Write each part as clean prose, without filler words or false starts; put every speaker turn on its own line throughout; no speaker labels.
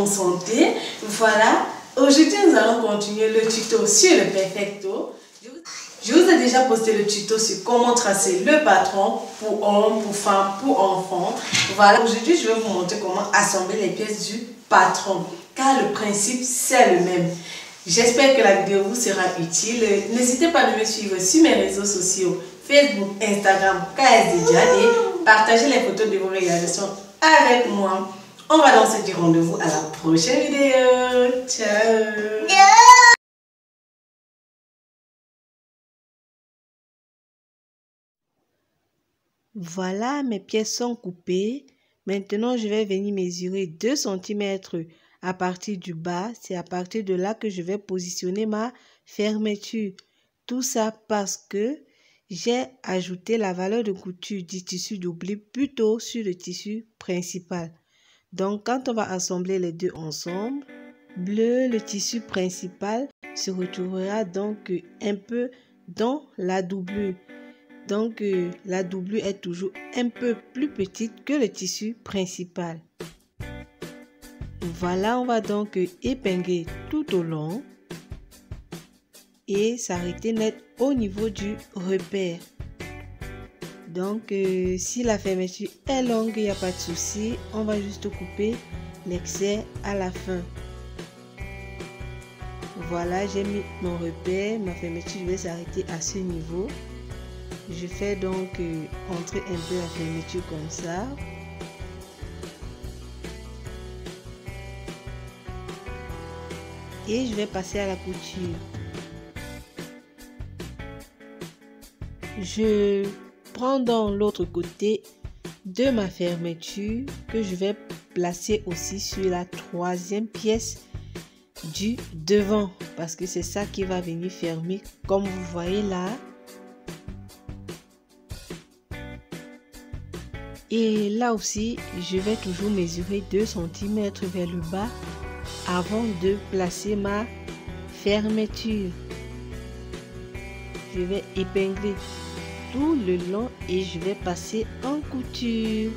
en santé. Voilà, aujourd'hui nous allons continuer le tuto sur le perfecto. Je vous ai déjà posté le tuto sur comment tracer le patron pour homme, pour femme, pour enfant. Voilà, aujourd'hui je vais vous montrer comment assembler les pièces du patron, car le principe c'est le même. J'espère que la vidéo vous sera utile. N'hésitez pas à me suivre sur mes réseaux sociaux, Facebook, Instagram, KSDJad, et partager les photos de vos réalisations avec moi. On va donc se dire rendez-vous à la prochaine vidéo. Ciao.
Voilà, mes pièces sont coupées. Maintenant, je vais venir mesurer 2 cm à partir du bas. C'est à partir de là que je vais positionner ma fermeture. Tout ça parce que j'ai ajouté la valeur de couture du tissu doublé plutôt sur le tissu principal. Donc, quand on va assembler les deux ensemble, le tissu principal se retrouvera donc un peu dans la doublure. Donc, la doublure est toujours un peu plus petite que le tissu principal. Voilà, on va donc épingler tout au long et s'arrêter net au niveau du repère. Donc, si la fermeture est longue, il n'y a pas de souci. On va juste couper l'excès à la fin. Voilà, j'ai mis mon repère. Ma fermeture va s'arrêter à ce niveau. Je fais donc entrer un peu la fermeture comme ça. Et je vais passer à la couture. Je prends donc l'autre côté de ma fermeture que je vais placer aussi sur la troisième pièce du devant. Parce que c'est ça qui va venir fermer comme vous voyez là. Et là aussi, je vais toujours mesurer 2 cm vers le bas avant de placer ma fermeture. Je vais épingler tout le long et je vais passer en couture.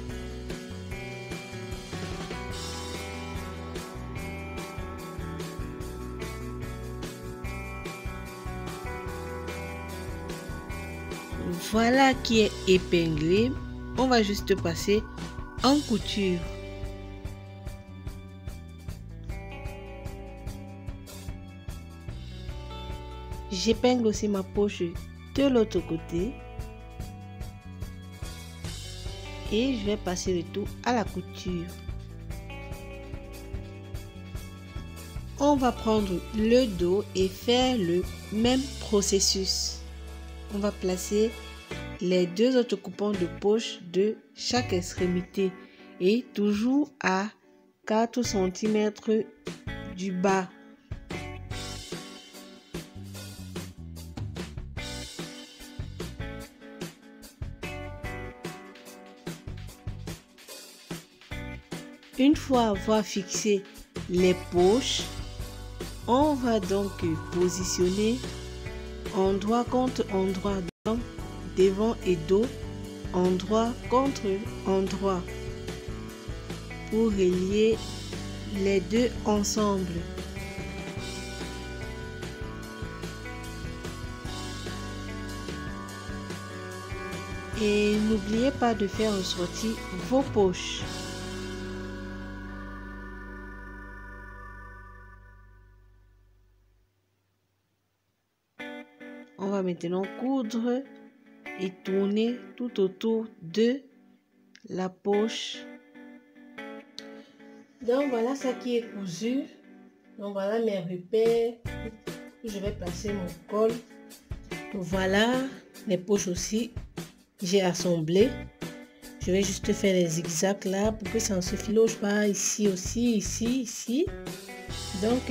Voilà qui est épinglé. On va juste passer en couture. J'épingle aussi ma poche de l'autre côté. Et je vais passer le tout à la couture. On va prendre le dos et faire le même processus. On va placer les deux autres coupons de poche de chaque extrémité et toujours à 4 cm du bas. Une fois avoir fixé les poches, on va donc positionner endroit contre endroit, donc devant et dos, endroit contre endroit, pour relier les deux ensemble. Et n'oubliez pas de faire ressortir vos poches. On va maintenant coudre et tourner tout autour de la poche. Donc voilà ça qui est cousu. Donc voilà mes repères. Je vais placer mon col. Voilà les poches aussi. J'ai assemblé. Je vais juste faire les zigzags là pour que ça ne se filoche pas ici aussi, ici. Donc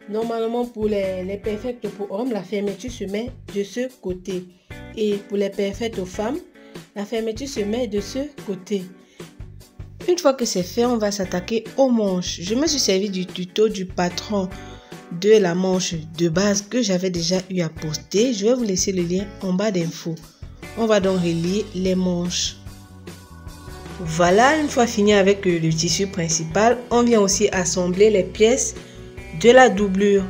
Normalement, pour les perfects pour hommes, la fermeture se met de ce côté. Et pour les perfects aux femmes, la fermeture se met de ce côté. Une fois que c'est fait, on va s'attaquer aux manches. Je me suis servi du tuto du patron de la manche de base que j'avais déjà eu à poster. Je vais vous laisser le lien en bas d'infos. On va donc relier les manches. Voilà, une fois fini avec le tissu principal, on vient aussi assembler les pièces de la doublure.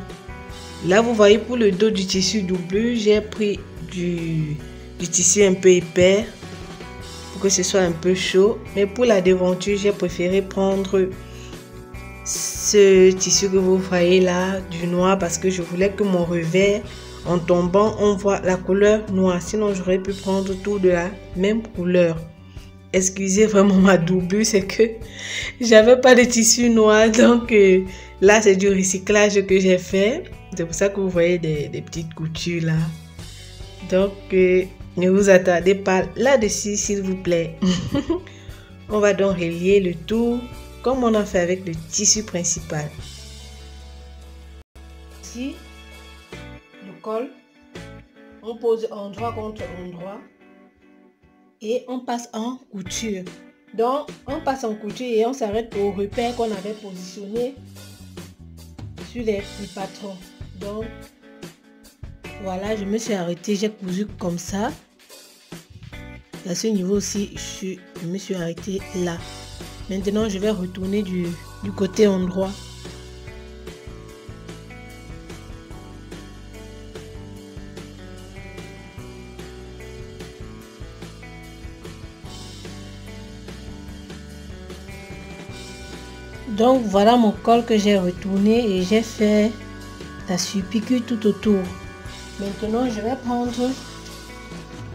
Là, vous voyez, pour le dos du tissu doublure, j'ai pris du tissu un peu épais pour que ce soit un peu chaud. Mais pour la devanture, j'ai préféré prendre ce tissu que vous voyez là, du noir, parce que je voulais que mon revers, en tombant, on voit la couleur noire. Sinon, j'aurais pu prendre tout de la même couleur. Excusez vraiment ma doublure, c'est que j'avais pas de tissu noir, donc là c'est du recyclage que j'ai fait. C'est pour ça que vous voyez des petites coutures là. Donc ne vous attardez pas là-dessus, s'il vous plaît. On va donc relier le tout comme on a fait avec le tissu principal. Ici, le col, on pose endroit contre endroit. Et on passe en couture. Donc, on passe en couture et on s'arrête au repère qu'on avait positionné sur les patrons. Donc, voilà, je me suis arrêtée, j'ai cousu comme ça. À ce niveau aussi, je me suis arrêtée là. Maintenant, je vais retourner du côté endroit. Donc voilà mon col que j'ai retourné et j'ai fait la surpiqûre tout autour. Maintenant je vais prendre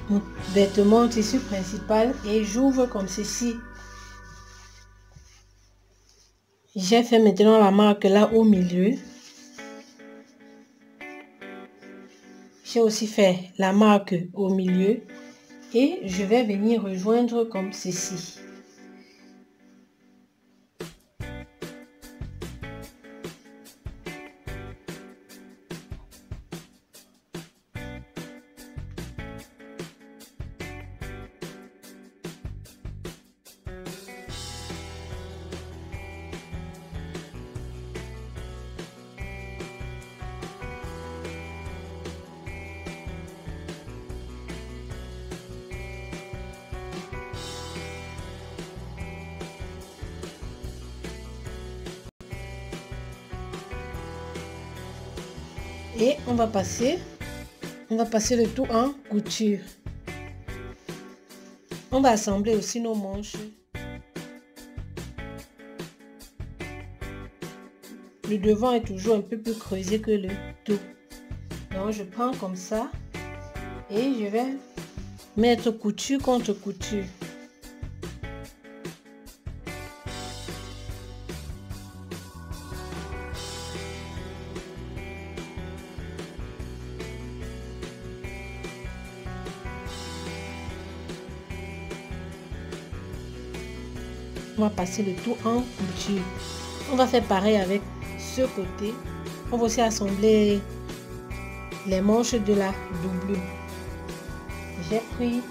mon vêtement tissu principal et j'ouvre comme ceci. J'ai fait maintenant la marque là au milieu. J'ai aussi fait la marque au milieu et je vais venir rejoindre comme ceci. Et on va passer le tout en couture. On va assembler aussi nos manches. Le devant est toujours un peu plus creusé que le dos. Donc je prends comme ça et je vais mettre couture contre couture. On va passer le tout en couture. On va faire pareil avec ce côté. On va aussi assembler les manches de la doublure. J'ai pris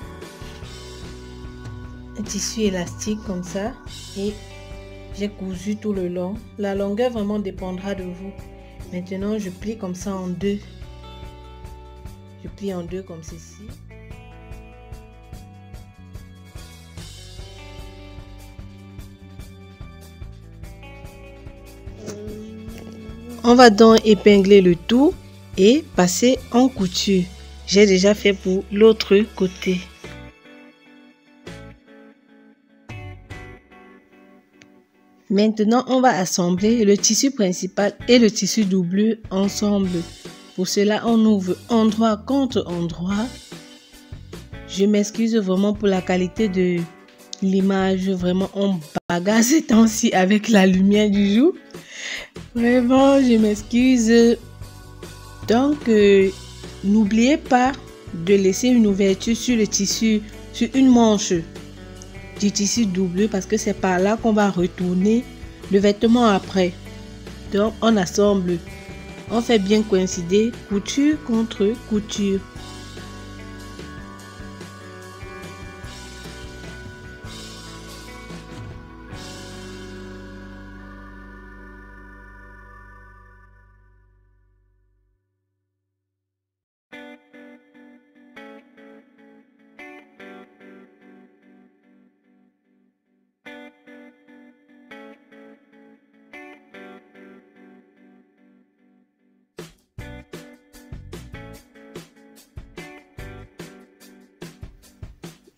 un tissu élastique comme ça et j'ai cousu tout le long. La longueur vraiment dépendra de vous. Maintenant, je plie comme ça en deux. Je plie en deux comme ceci. On va donc épingler le tout et passer en couture. J'ai déjà fait pour l'autre côté. Maintenant, on va assembler le tissu principal et le tissu doublure ensemble. Pour cela, on ouvre endroit contre endroit. Je m'excuse vraiment pour la qualité de l'image. Vraiment, on bagarre ces temps-ci avec la lumière du jour. Vraiment, je m'excuse. Donc, n'oubliez pas de laisser une ouverture sur le tissu, sur une manche du tissu doublure parce que c'est par là qu'on va retourner le vêtement après. Donc, on assemble On fait bien coïncider couture contre couture.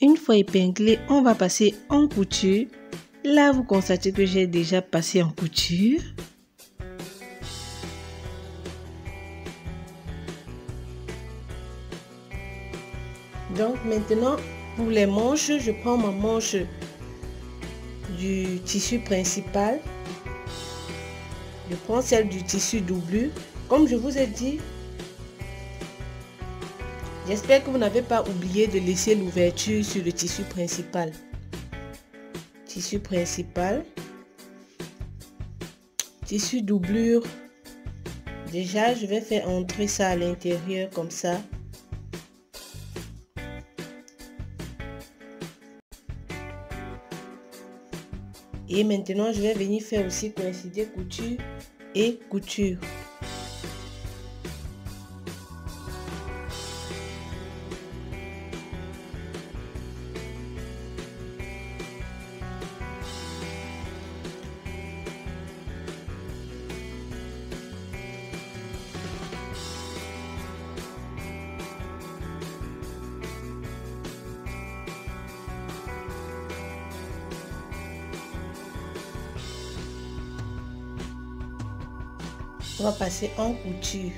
Une fois épinglé, on va passer en couture. Là, vous constatez que j'ai déjà passé en couture. Donc maintenant, pour les manches, je prends ma manche du tissu principal. Je prends celle du tissu doublure. Comme je vous ai dit, j'espère que vous n'avez pas oublié de laisser l'ouverture sur le tissu principal. Tissu principal. Tissu doublure. Déjà, je vais faire entrer ça à l'intérieur comme ça. Et maintenant, je vais venir faire aussi coïncider couture et couture. On va passer en couture.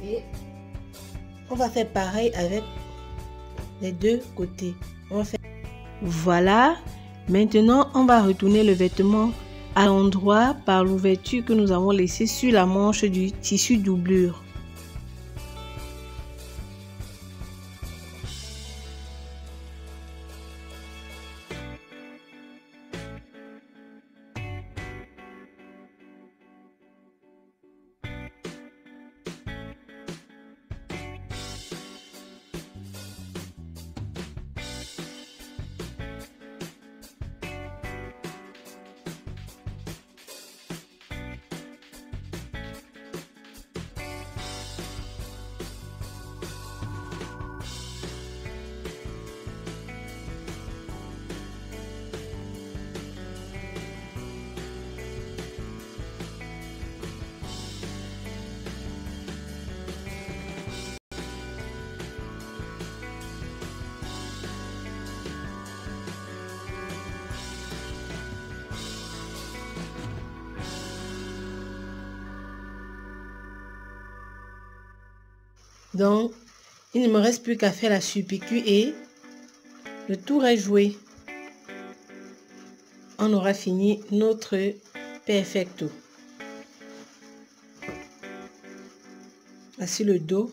Et on va faire pareil avec les deux côtés. Voilà. Maintenant, on va retourner le vêtement à l'endroit par l'ouverture que nous avons laissée sur la manche du tissu doublure. Donc, il ne me reste plus qu'à faire la surpiqûre et le tour est joué. On aura fini notre perfecto. Voici le dos.